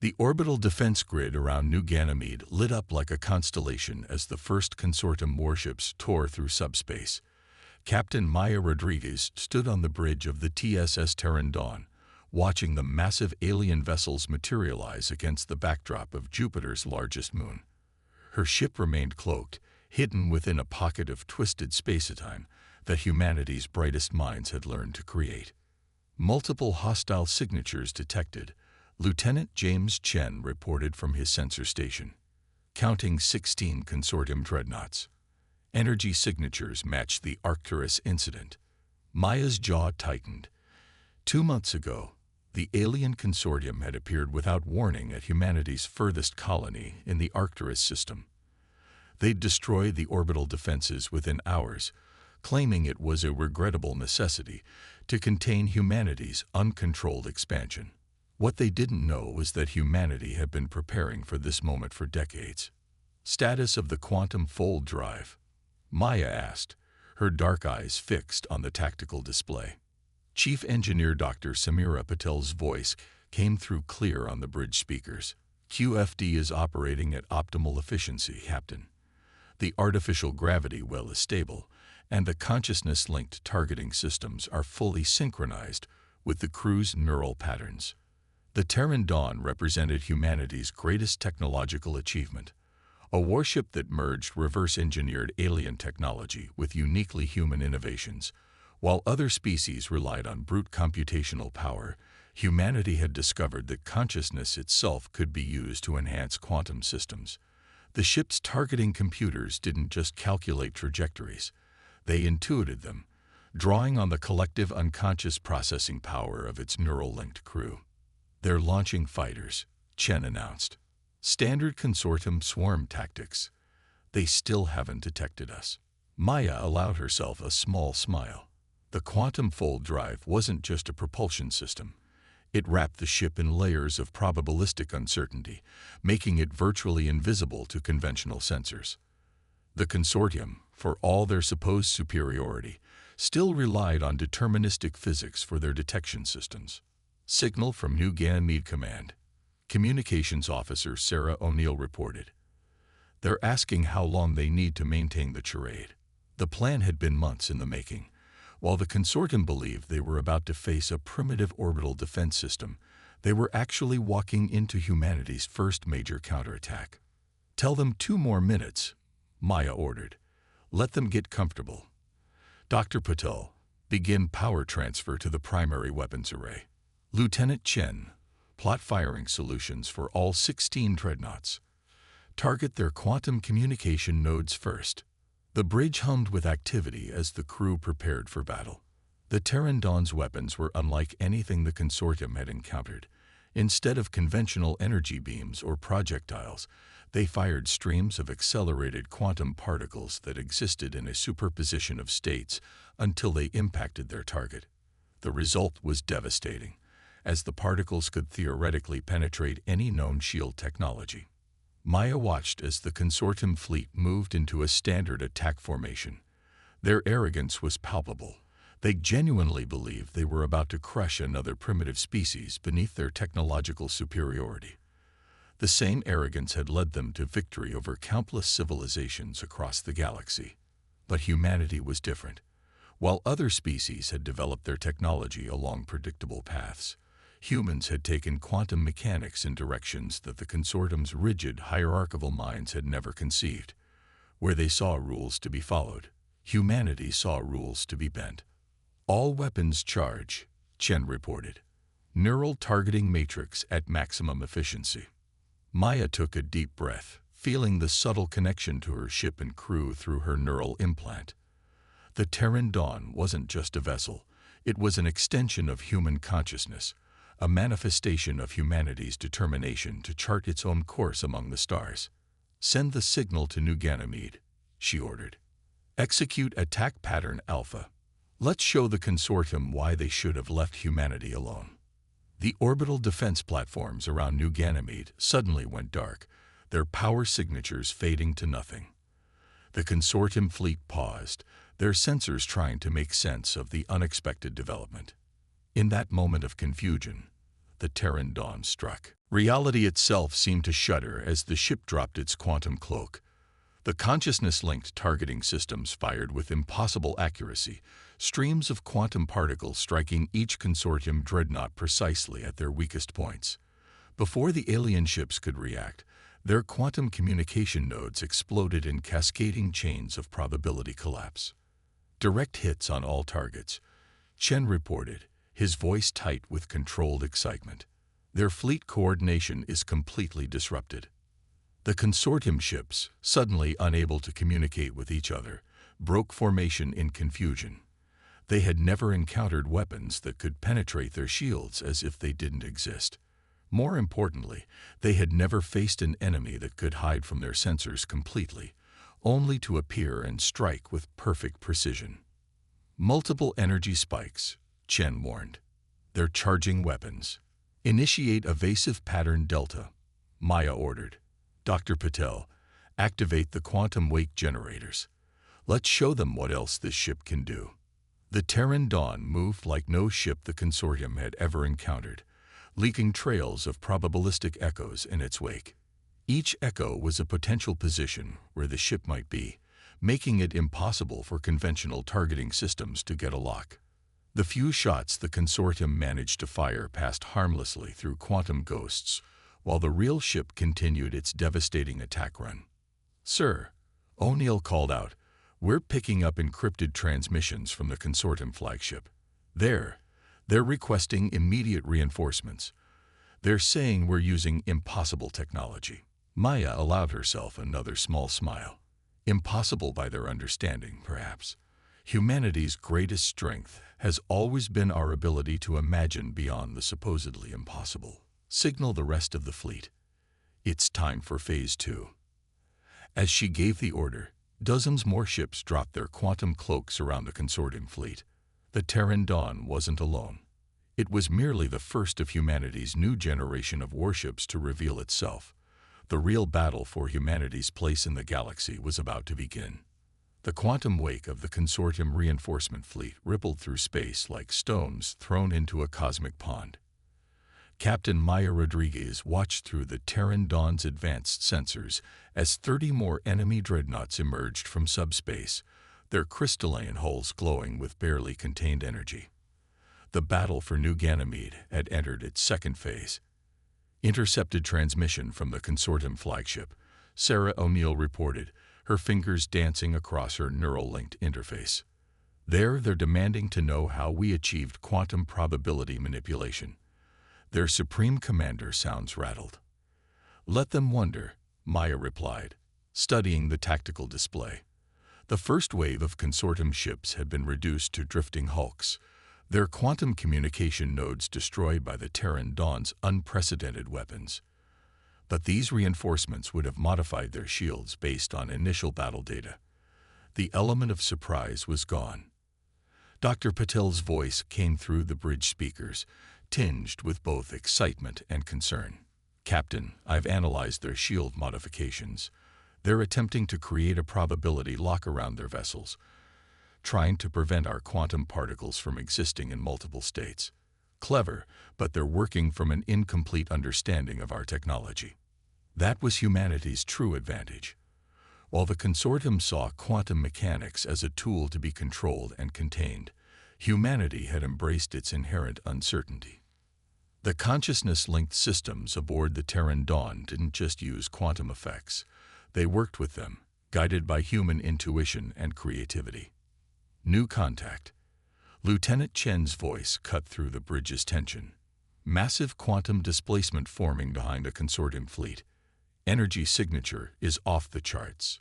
The orbital defense grid around New Ganymede lit up like a constellation as the first consortium warships tore through subspace. Captain Maya Rodriguez stood on the bridge of the TSS Terran Dawn, watching the massive alien vessels materialize against the backdrop of Jupiter's largest moon. Her ship remained cloaked, hidden within a pocket of twisted space-time that humanity's brightest minds had learned to create. Multiple hostile signatures detected, Lieutenant James Chen reported from his sensor station. Counting 16 consortium dreadnoughts. Energy signatures matched the Arcturus incident. Maya's jaw tightened. 2 months ago, the alien consortium had appeared without warning at humanity's furthest colony in the Arcturus system. They'd destroyed the orbital defenses within hours, claiming it was a regrettable necessity to contain humanity's uncontrolled expansion. What they didn't know was that humanity had been preparing for this moment for decades. Status of the quantum fold drive? Maya asked, her dark eyes fixed on the tactical display. Chief Engineer Dr. Samira Patel's voice came through clear on the bridge speakers. QFD is operating at optimal efficiency, Captain. The artificial gravity well is stable, and the consciousness-linked targeting systems are fully synchronized with the crew's neural patterns. The Terran Dawn represented humanity's greatest technological achievement, a warship that merged reverse-engineered alien technology with uniquely human innovations. While other species relied on brute computational power, humanity had discovered that consciousness itself could be used to enhance quantum systems. The ship's targeting computers didn't just calculate trajectories, they intuited them, drawing on the collective unconscious processing power of its neural-linked crew. "They're launching fighters," Chen announced. "Standard consortium swarm tactics. They still haven't detected us." Maya allowed herself a small smile. The quantum fold drive wasn't just a propulsion system. It wrapped the ship in layers of probabilistic uncertainty, making it virtually invisible to conventional sensors. The consortium, for all their supposed superiority, still relied on deterministic physics for their detection systems. Signal from New Ganymede Command. Communications Officer Sarah O'Neill reported. "They're asking how long they need to maintain the charade." The plan had been months in the making. While the consortium believed they were about to face a primitive orbital defense system, they were actually walking into humanity's first major counterattack. "Tell them 2 more minutes," Maya ordered. "Let them get comfortable. Dr. Patel, begin power transfer to the primary weapons array." Lieutenant Chen, plot firing solutions for all 16 dreadnoughts. Target their quantum communication nodes first. The bridge hummed with activity as the crew prepared for battle. The Terran Dawn's weapons were unlike anything the consortium had encountered. Instead of conventional energy beams or projectiles, they fired streams of accelerated quantum particles that existed in a superposition of states until they impacted their target. The result was devastating, as the particles could theoretically penetrate any known shield technology. Maya watched as the consortium fleet moved into a standard attack formation. Their arrogance was palpable. They genuinely believed they were about to crush another primitive species beneath their technological superiority. The same arrogance had led them to victory over countless civilizations across the galaxy. But humanity was different. While other species had developed their technology along predictable paths, humans had taken quantum mechanics in directions that the consortium's rigid, hierarchical minds had never conceived. Where they saw rules to be followed, humanity saw rules to be bent. "All weapons charge," Chen reported. "Neural targeting matrix at maximum efficiency." Maya took a deep breath, feeling the subtle connection to her ship and crew through her neural implant. The Terran Dawn wasn't just a vessel, it was an extension of human consciousness, a manifestation of humanity's determination to chart its own course among the stars. "Send the signal to New Ganymede," she ordered. "Execute attack pattern Alpha. Let's show the consortium why they should have left humanity alone." The orbital defense platforms around New Ganymede suddenly went dark, their power signatures fading to nothing. The consortium fleet paused, their sensors trying to make sense of the unexpected development. In that moment of confusion, the Terran dawn struck. Reality itself seemed to shudder as the ship dropped its quantum cloak. The consciousness-linked targeting systems fired with impossible accuracy, streams of quantum particles striking each consortium dreadnought precisely at their weakest points. Before the alien ships could react, their quantum communication nodes exploded in cascading chains of probability collapse. Direct hits on all targets, Chen reported, his voice tight with controlled excitement. Their fleet coordination is completely disrupted. The consortium ships, suddenly unable to communicate with each other, broke formation in confusion. They had never encountered weapons that could penetrate their shields as if they didn't exist. More importantly, they had never faced an enemy that could hide from their sensors completely, only to appear and strike with perfect precision. Multiple energy spikes, Chen warned. They're charging weapons. Initiate evasive pattern delta, Maya ordered. Dr. Patel, activate the quantum wake generators. Let's show them what else this ship can do. The Terran dawn moved like no ship the consortium had ever encountered, leaking trails of probabilistic echoes in its wake. Each echo was a potential position where the ship might be, making it impossible for conventional targeting systems to get a lock. The few shots the consortium managed to fire passed harmlessly through quantum ghosts, while the real ship continued its devastating attack run. "Sir," O'Neill called out, "we're picking up encrypted transmissions from the consortium flagship. They're requesting immediate reinforcements. They're saying we're using impossible technology." Maya allowed herself another small smile. Impossible by their understanding, perhaps. Humanity's greatest strength has always been our ability to imagine beyond the supposedly impossible. Signal the rest of the fleet. It's time for Phase 2. As she gave the order, dozens more ships dropped their quantum cloaks around the consortium fleet. The Terran dawn wasn't alone. It was merely the first of humanity's new generation of warships to reveal itself. The real battle for humanity's place in the galaxy was about to begin. The quantum wake of the consortium reinforcement fleet rippled through space like stones thrown into a cosmic pond. Captain Maya Rodriguez watched through the Terran dawn's advanced sensors as 30 more enemy dreadnoughts emerged from subspace, their crystalline hulls glowing with barely contained energy. The battle for New Ganymede had entered its second phase. Intercepted transmission from the consortium flagship, Sarah O'Neill reported, her fingers dancing across her neural-linked interface. They're demanding to know how we achieved quantum probability manipulation. Their supreme commander sounds rattled. "Let them wonder," Maya replied, studying the tactical display. The first wave of consortium ships had been reduced to drifting hulks, their quantum communication nodes destroyed by the Terran dawn's unprecedented weapons. But these reinforcements would have modified their shields based on initial battle data. The element of surprise was gone. Dr. Patel's voice came through the bridge speakers, tinged with both excitement and concern. "Captain, I've analyzed their shield modifications. They're attempting to create a probability lock around their vessels, trying to prevent our quantum particles from existing in multiple states. Clever, but they're working from an incomplete understanding of our technology." That was humanity's true advantage. While the consortium saw quantum mechanics as a tool to be controlled and contained, humanity had embraced its inherent uncertainty. The consciousness-linked systems aboard the Terran dawn didn't just use quantum effects. They worked with them, guided by human intuition and creativity. "New contact." Lieutenant Chen's voice cut through the bridge's tension. "Massive quantum displacement forming behind the consortium fleet. Energy signature is off the charts."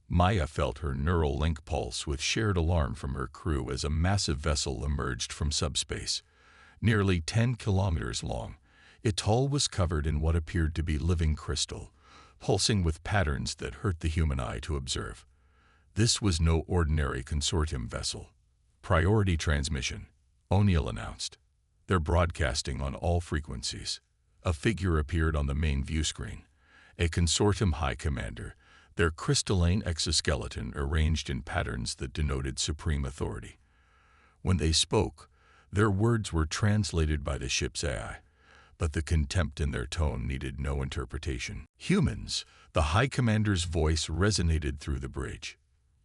Maya felt her neural link pulse with shared alarm from her crew as a massive vessel emerged from subspace. Nearly 10 kilometers long, its hull was covered in what appeared to be living crystal, pulsing with patterns that hurt the human eye to observe. This was no ordinary consortium vessel. "Priority transmission," O'Neill announced. "They're broadcasting on all frequencies." A figure appeared on the main view screen. A consortium high commander, their crystalline exoskeleton arranged in patterns that denoted supreme authority. When they spoke, their words were translated by the ship's AI, but the contempt in their tone needed no interpretation. Humans, the High Commander's voice resonated through the bridge.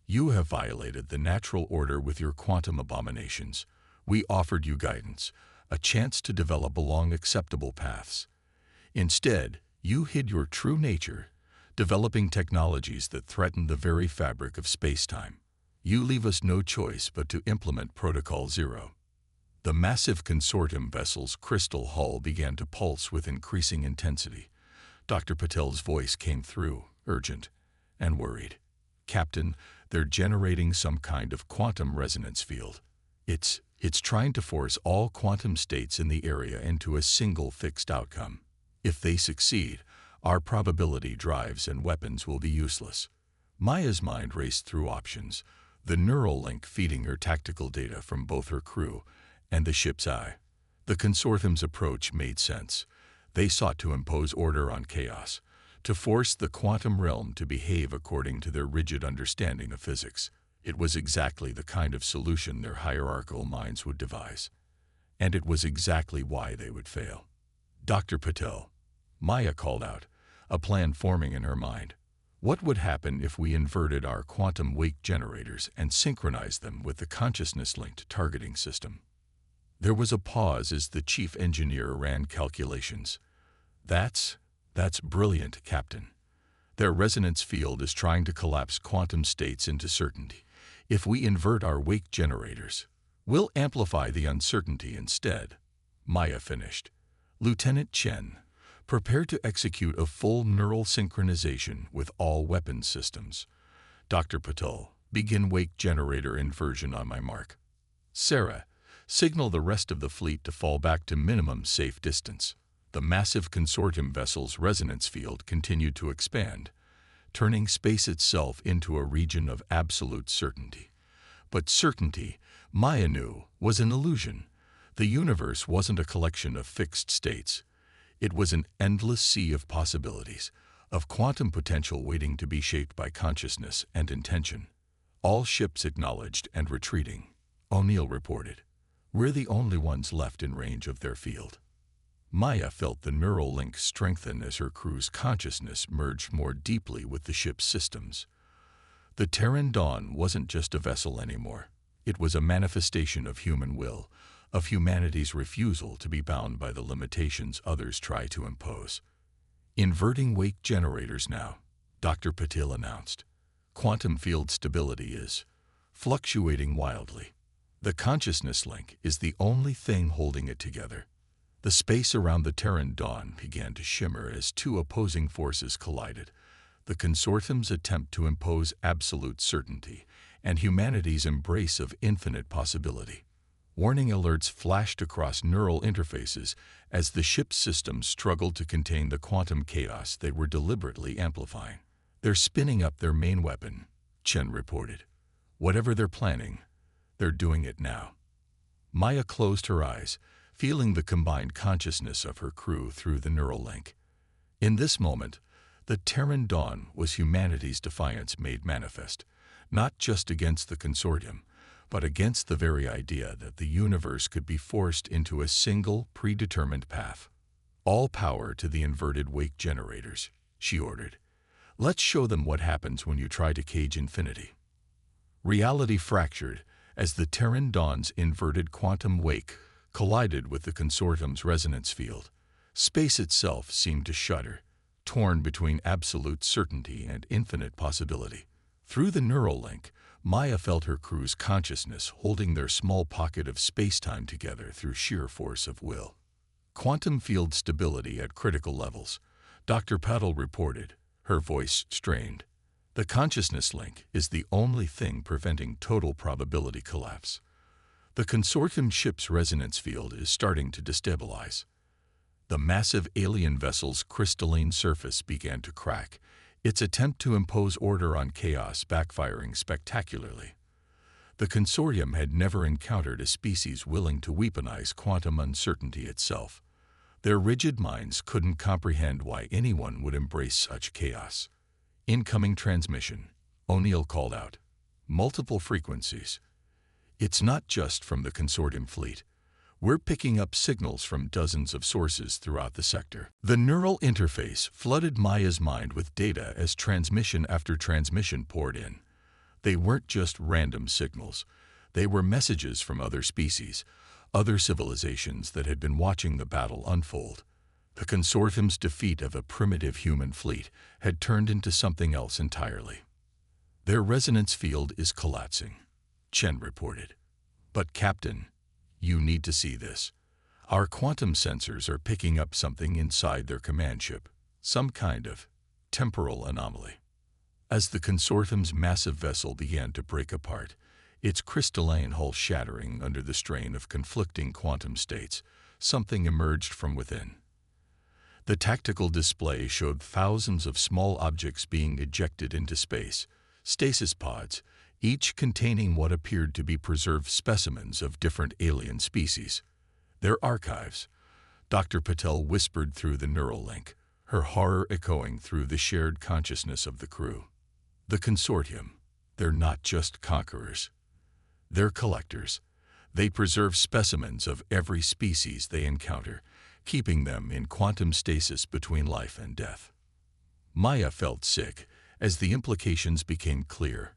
You have violated the natural order with your quantum abominations. We offered you guidance, a chance to develop along acceptable paths. Instead, you hid your true nature, developing technologies that threaten the very fabric of space-time. You leave us no choice but to implement Protocol Zero. The massive consortium vessel's crystal hull began to pulse with increasing intensity. Dr. Patel's voice came through, urgent and worried. Captain, they're generating some kind of quantum resonance field. It's trying to force all quantum states in the area into a single fixed outcome. If they succeed, our probability drives and weapons will be useless. Maya's mind raced through options, the neural link feeding her tactical data from both her crew and the ship's eye. The consortium's approach made sense. They sought to impose order on chaos, to force the quantum realm to behave according to their rigid understanding of physics. It was exactly the kind of solution their hierarchical minds would devise. And it was exactly why they would fail. Dr. Patel, Maya called out, a plan forming in her mind. What would happen if we inverted our quantum wake generators and synchronized them with the consciousness-linked targeting system? There was a pause as the chief engineer ran calculations. That's brilliant, Captain. Their resonance field is trying to collapse quantum states into certainty. If we invert our wake generators, we'll amplify the uncertainty instead. Maya finished. Lieutenant Chen, prepare to execute a full neural synchronization with all weapons systems. Dr. Patel, begin wake generator inversion on my mark. Sarah, signal the rest of the fleet to fall back to minimum safe distance. The massive consortium vessel's resonance field continued to expand, turning space itself into a region of absolute certainty. But certainty, Maya knew, was an illusion. The universe wasn't a collection of fixed states. It was an endless sea of possibilities, of quantum potential waiting to be shaped by consciousness and intention. All ships acknowledged and retreating, O'Neill reported. We're the only ones left in range of their field. Maya felt the neural link strengthen as her crew's consciousness merged more deeply with the ship's systems. The Terran Dawn wasn't just a vessel anymore. It was a manifestation of human will, of humanity's refusal to be bound by the limitations others try to impose. Inverting wake generators now, Dr. Patil announced. Quantum field stability is fluctuating wildly. The consciousness link is the only thing holding it together. The space around the Terran Dawn began to shimmer as two opposing forces collided, the consortium's attempt to impose absolute certainty and humanity's embrace of infinite possibility. Warning alerts flashed across neural interfaces as the ship's systems struggled to contain the quantum chaos they were deliberately amplifying. They're spinning up their main weapon, Chen reported. Whatever they're planning, they're doing it now. Maya closed her eyes, feeling the combined consciousness of her crew through the neural link. In this moment, the Terran Dawn was humanity's defiance made manifest, not just against the consortium, but against the very idea that the universe could be forced into a single, predetermined path. All power to the inverted wake generators, she ordered. Let's show them what happens when you try to cage infinity. Reality fractured as the Terran Dawn's inverted quantum wake collided with the consortium's resonance field. Space itself seemed to shudder, torn between absolute certainty and infinite possibility. Through the neural link, Maya felt her crew's consciousness holding their small pocket of space-time together through sheer force of will. Quantum field stability at critical levels, Dr. Patel reported, her voice strained. The consciousness link is the only thing preventing total probability collapse. The consortium ship's resonance field is starting to destabilize. The massive alien vessel's crystalline surface began to crack, its attempt to impose order on chaos backfiring spectacularly. The consortium had never encountered a species willing to weaponize quantum uncertainty itself. Their rigid minds couldn't comprehend why anyone would embrace such chaos. Incoming transmission, O'Neill called out. Multiple frequencies. It's not just from the consortium fleet. We're picking up signals from dozens of sources throughout the sector. The neural interface flooded Maya's mind with data as transmission after transmission poured in. They weren't just random signals. They were messages from other species, other civilizations that had been watching the battle unfold. The consortium's defeat of a primitive human fleet had turned into something else entirely. Their resonance field is collapsing, Chen reported. But Captain, you need to see this. Our quantum sensors are picking up something inside their command ship, some kind of temporal anomaly. As the consortium's massive vessel began to break apart, its crystalline hull shattering under the strain of conflicting quantum states, something emerged from within. The tactical display showed thousands of small objects being ejected into space, stasis pods, each containing what appeared to be preserved specimens of different alien species. Their archives, Dr. Patel whispered through the neural link, her horror echoing through the shared consciousness of the crew. The consortium, they're not just conquerors. They're collectors. They preserve specimens of every species they encounter, keeping them in quantum stasis between life and death. Maya felt sick as the implications became clear.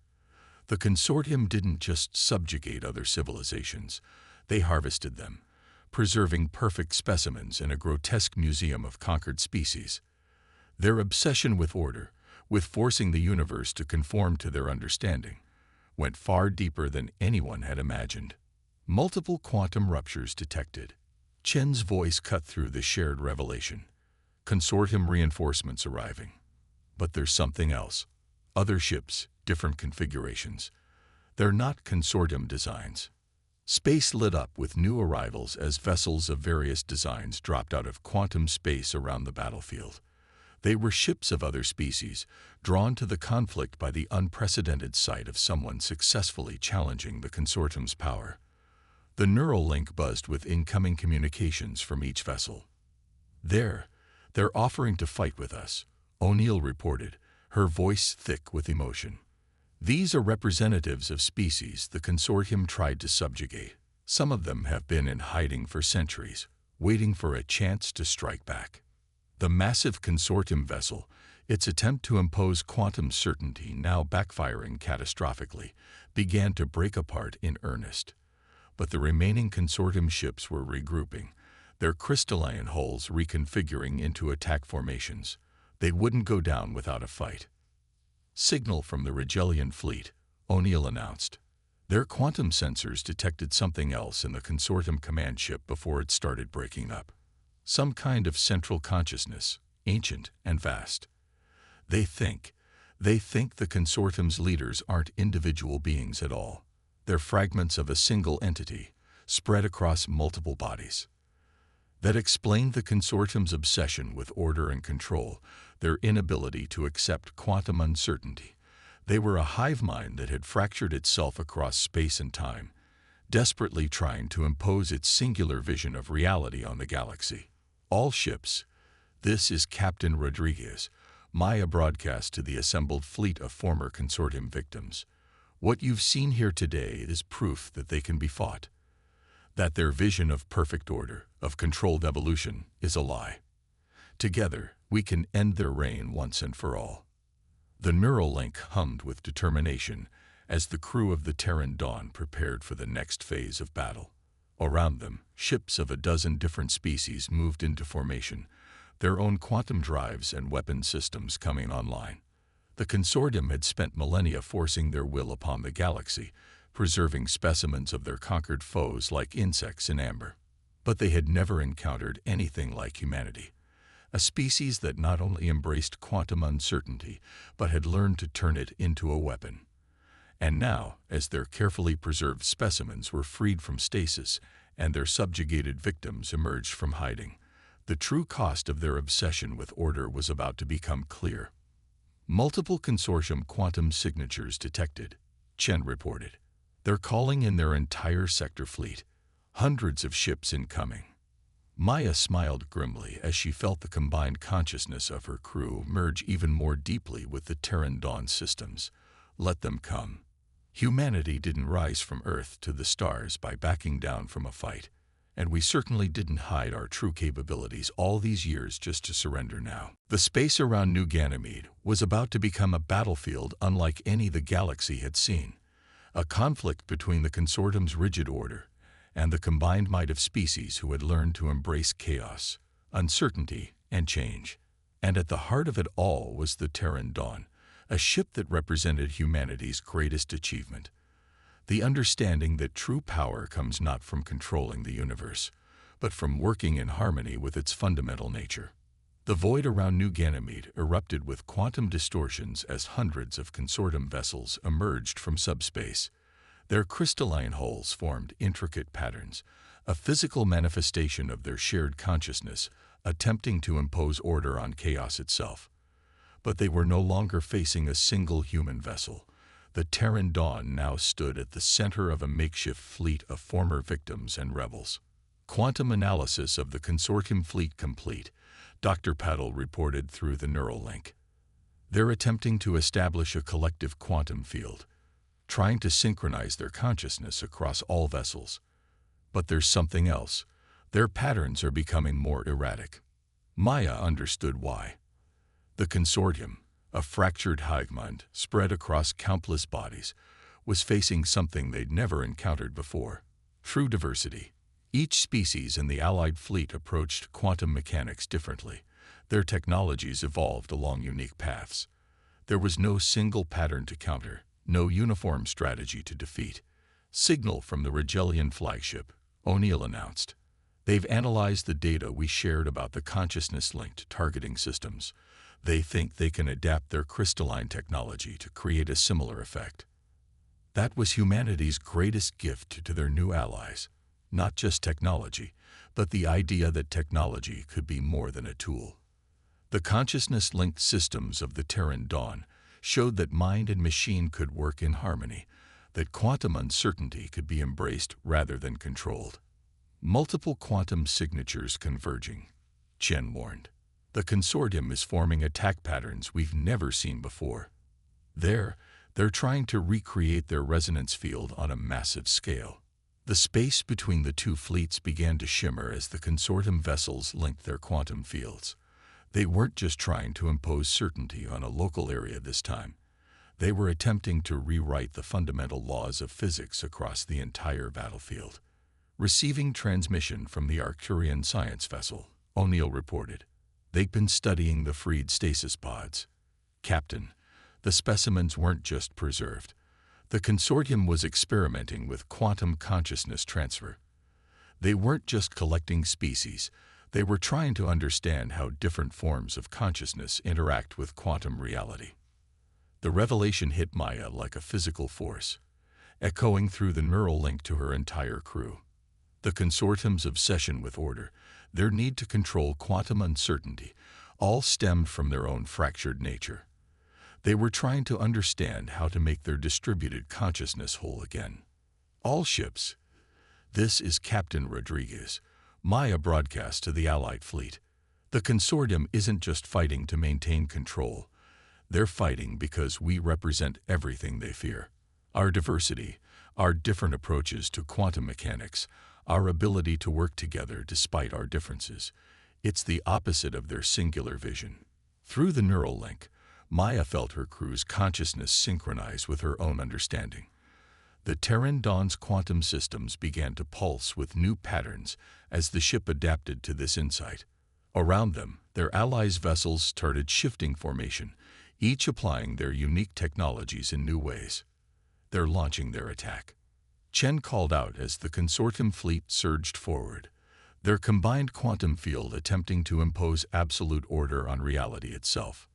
The consortium didn't just subjugate other civilizations, they harvested them, preserving perfect specimens in a grotesque museum of conquered species. Their obsession with order, with forcing the universe to conform to their understanding, went far deeper than anyone had imagined. Multiple quantum ruptures detected. Chen's voice cut through the shared revelation. Consortium reinforcements arriving. But there's something else. Other ships, different configurations. They're not consortium designs. Space lit up with new arrivals as vessels of various designs dropped out of quantum space around the battlefield. They were ships of other species, drawn to the conflict by the unprecedented sight of someone successfully challenging the consortium's power. The neural link buzzed with incoming communications from each vessel. They're offering to fight with us, O'Neill reported, her voice thick with emotion. These are representatives of species the consortium tried to subjugate. Some of them have been in hiding for centuries, waiting for a chance to strike back. The massive consortium vessel, its attempt to impose quantum certainty now backfiring catastrophically, began to break apart in earnest. But the remaining consortium ships were regrouping, their crystalline hulls reconfiguring into attack formations. They wouldn't go down without a fight. Signal from the Regellian fleet, O'Neill announced. Their quantum sensors detected something else in the consortium command ship before it started breaking up. Some kind of central consciousness, ancient and vast. They think the consortium's leaders aren't individual beings at all. They're fragments of a single entity, spread across multiple bodies. That explained the consortium's obsession with order and control, their inability to accept quantum uncertainty. They were a hive mind that had fractured itself across space and time, desperately trying to impose its singular vision of reality on the galaxy. All ships. This is Captain Rodriguez, Maya broadcast to the assembled fleet of former consortium victims. What you've seen here today is proof that they can be fought. That their vision of perfect order, of controlled evolution, is a lie. Together, we can end their reign once and for all. The neural link hummed with determination as the crew of the Terran Dawn prepared for the next phase of battle. Around them, ships of a dozen different species moved into formation, their own quantum drives and weapon systems coming online. The consortium had spent millennia forcing their will upon the galaxy, preserving specimens of their conquered foes like insects in amber. But they had never encountered anything like humanity, a species that not only embraced quantum uncertainty, but had learned to turn it into a weapon. And now, as their carefully preserved specimens were freed from stasis and their subjugated victims emerged from hiding, the true cost of their obsession with order was about to become clear. Multiple consortium quantum signatures detected, Chen reported. They're calling in their entire sector fleet, hundreds of ships incoming. Maya smiled grimly as she felt the combined consciousness of her crew merge even more deeply with the Terran Dawn systems. Let them come. Humanity didn't rise from Earth to the stars by backing down from a fight. And we certainly didn't hide our true capabilities all these years just to surrender now. The space around New Ganymede was about to become a battlefield unlike any the galaxy had seen, a conflict between the consortium's rigid order and the combined might of species who had learned to embrace chaos, uncertainty, and change. And at the heart of it all was the Terran Dawn, a ship that represented humanity's greatest achievement. The understanding that true power comes not from controlling the universe, but from working in harmony with its fundamental nature. The void around New Ganymede erupted with quantum distortions as hundreds of consortium vessels emerged from subspace. Their crystalline hulls formed intricate patterns, a physical manifestation of their shared consciousness, attempting to impose order on chaos itself. But they were no longer facing a single human vessel. The Terran Dawn now stood at the center of a makeshift fleet of former victims and rebels. Quantum analysis of the consortium fleet complete, Dr. Paddle reported through the neural link. They're attempting to establish a collective quantum field, trying to synchronize their consciousness across all vessels. But there's something else. Their patterns are becoming more erratic. Maya understood why. The consortium, a fractured Heigmund spread across countless bodies, was facing something they'd never encountered before. True diversity. Each species in the Allied fleet approached quantum mechanics differently. Their technologies evolved along unique paths. There was no single pattern to counter, no uniform strategy to defeat. Signal from the Rigelian flagship, O'Neill announced. They've analyzed the data we shared about the consciousness-linked targeting systems. They think they can adapt their crystalline technology to create a similar effect. That was humanity's greatest gift to their new allies. Not just technology, but the idea that technology could be more than a tool. The consciousness-linked systems of the Terran Dawn showed that mind and machine could work in harmony, that quantum uncertainty could be embraced rather than controlled. Multiple quantum signatures converging, Chen warned. The consortium is forming attack patterns we've never seen before. They're trying to recreate their resonance field on a massive scale. The space between the two fleets began to shimmer as the consortium vessels linked their quantum fields. They weren't just trying to impose certainty on a local area this time. They were attempting to rewrite the fundamental laws of physics across the entire battlefield. Receiving transmission from the Arcturian science vessel, O'Neill reported. They'd been studying the freed stasis pods. Captain, the specimens weren't just preserved. The consortium was experimenting with quantum consciousness transfer. They weren't just collecting species, they were trying to understand how different forms of consciousness interact with quantum reality. The revelation hit Maya like a physical force, echoing through the neural link to her entire crew. The consortium's obsession with order, their need to control quantum uncertainty, all stemmed from their own fractured nature. They were trying to understand how to make their distributed consciousness whole again. All ships. This is Captain Rodriguez. Maya broadcast to the Allied fleet. The consortium isn't just fighting to maintain control. They're fighting because we represent everything they fear. Our diversity, our different approaches to quantum mechanics, our ability to work together despite our differences. It's the opposite of their singular vision. Through the neural link, Maya felt her crew's consciousness synchronize with her own understanding. The Terran Dawn's quantum systems began to pulse with new patterns as the ship adapted to this insight. Around them, their allies' vessels started shifting formation, each applying their unique technologies in new ways. They're launching their attack. Chen called out as the consortium fleet surged forward, their combined quantum field attempting to impose absolute order on reality itself.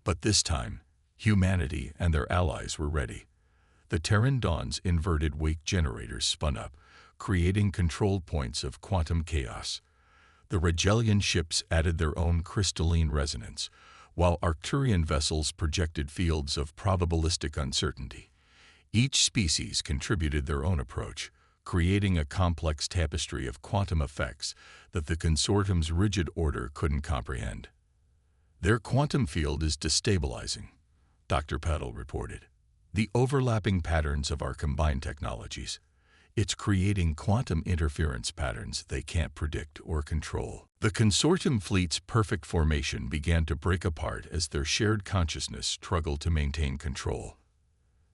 But this time, humanity and their allies were ready. The Terran Dawn's inverted wake generators spun up, creating control points of quantum chaos. The Rigelian ships added their own crystalline resonance, while Arcturian vessels projected fields of probabilistic uncertainty. Each species contributed their own approach, creating a complex tapestry of quantum effects that the consortium's rigid order couldn't comprehend. Their quantum field is destabilizing, Dr. Peddle reported. The overlapping patterns of our combined technologies. It's creating quantum interference patterns they can't predict or control. The consortium fleet's perfect formation began to break apart as their shared consciousness struggled to maintain control.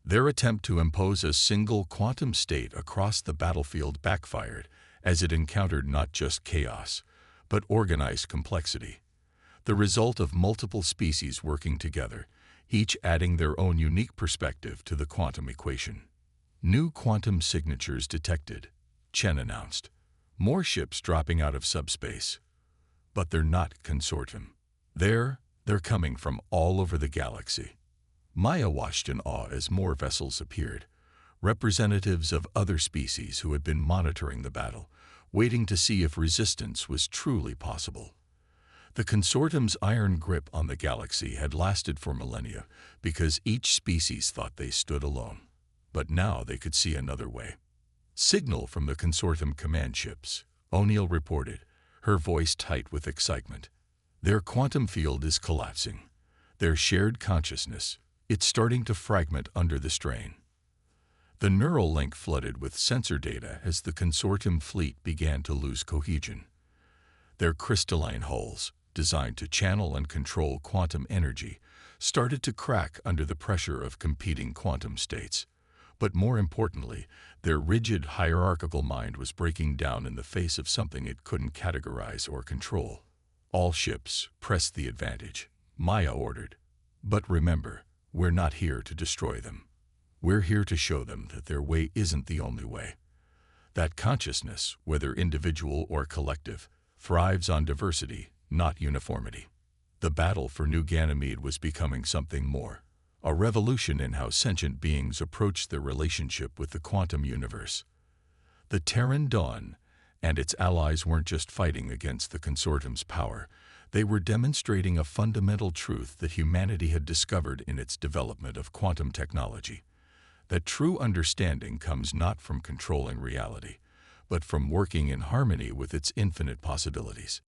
Their attempt to impose a single quantum state across the battlefield backfired, as it encountered not just chaos, but organized complexity. The result of multiple species working together, each adding their own unique perspective to the quantum equation. New quantum signatures detected, Chen announced. More ships dropping out of subspace. But they're not consortium. They're coming from all over the galaxy. Maya watched in awe as more vessels appeared, representatives of other species who had been monitoring the battle, waiting to see if resistance was truly possible. The consortium's iron grip on the galaxy had lasted for millennia because each species thought they stood alone. But now they could see another way. Signal from the consortium command ships, O'Neill reported, her voice tight with excitement. Their quantum field is collapsing. Their shared consciousness, it's starting to fragment under the strain. The neural link flooded with sensor data as the consortium fleet began to lose cohesion. Their crystalline hulls, designed to channel and control quantum energy, started to crack under the pressure of competing quantum states. But more importantly, their rigid hierarchical mind was breaking down in the face of something it couldn't categorize or control. All ships, press the advantage, Maya ordered. But remember, we're not here to destroy them. We're here to show them that their way isn't the only way. That consciousness, whether individual or collective, thrives on diversity, not uniformity. The battle for New Ganymede was becoming something more. A revolution in how sentient beings approach their relationship with the quantum universe. The Terran Dawn and its allies weren't just fighting against the consortium's power, they were demonstrating a fundamental truth that humanity had discovered in its development of quantum technology. That true understanding comes not from controlling reality, but from working in harmony with its infinite possibilities.